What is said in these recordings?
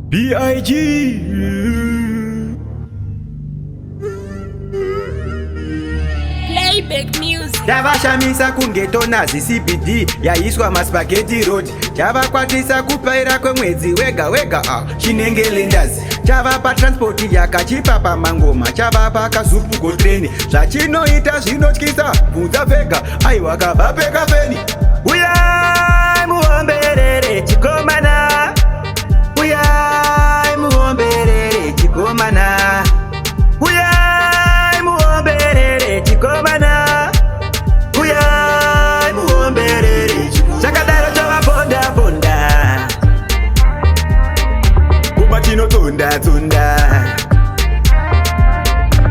B.I.G. Playback music. Chavashamisa kungeto nazi CBD yaiswa maspaghetti road. Chavakwatisa kupaira kwemwedzi wega wega chinenge lendazi. Chavapa transport yakachipa pamangoma. Chavapa kazupu gotreni. Zvachinoita zvinotyisa bvunza vega aiwa kabva pekafeni. Uyai muomberere chikomana, uyai muomberere chikomana, uyai muomberere chikomana, uyai muomberere chakadaro chavabonda bonda kuma chinotonda tonda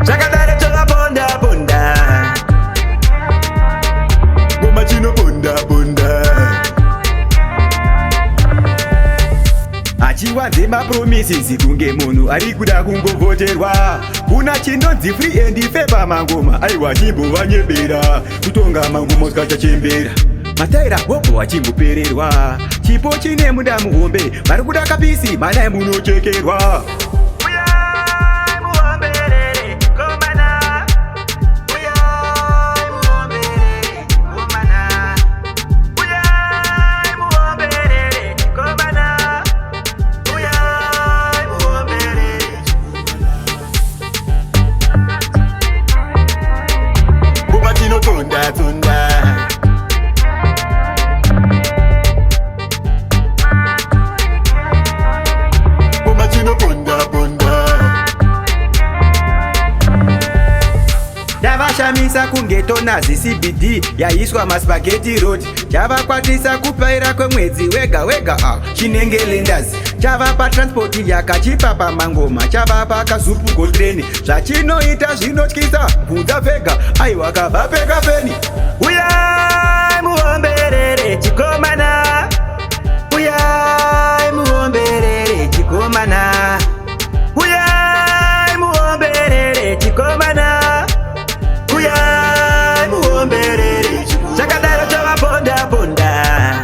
chakadaro chavabonda bonda kuma chinobonda bonda achiwadze mapromises kunge munhu ari kuda kungovhoterwa. Kuna chinonzi free and fair pamangoma aiwa chimbovanyebera kutonga mangoma usikachachembera. Mataira hopo wachimbopererwa chipo chine muda muhombe vari kuda kapisi manai munochekerwa. Tunda tunda Kumachino ponda ponda Chavashamisa kungeto nazi CBD yaiswa maspaghetti road. Chavakwatisa kupaira kwemwedzi wega wega chinenge lendazi. Chavapa transport yakachipa pamangoma. Chavapa kazupu gotreni. Zvachinoita zvinotyisa bvunza vega aiwa kabva pekafeni. Uyai muomberere chikomana, uyai muomberere chikomana, uyai muomberere chikomana, uyai muomberere chakadaro chavabonda bonda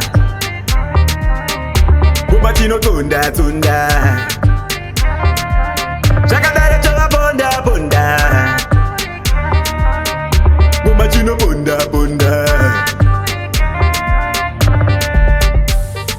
kuma chinotonda tonda chakadaro chavabonda bonda kuma chinobonda bonda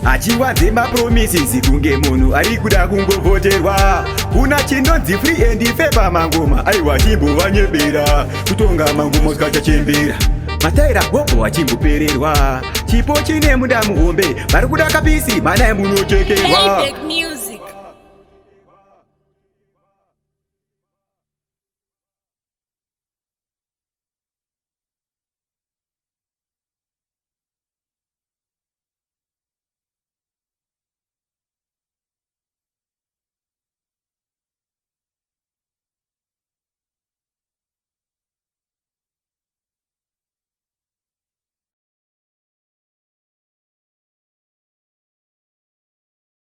achiwadze mapromises kunge munhu ari kuda kungovhoterwa. Kuna chinonzi free and fair pamangoma aiwa chimbovanyebera kutonga mangoma usikachachembera. Mataira hopo wachimbopererwa chipo chine muda muhombe vari kuda kapisi manai munochekerwa. Playback music.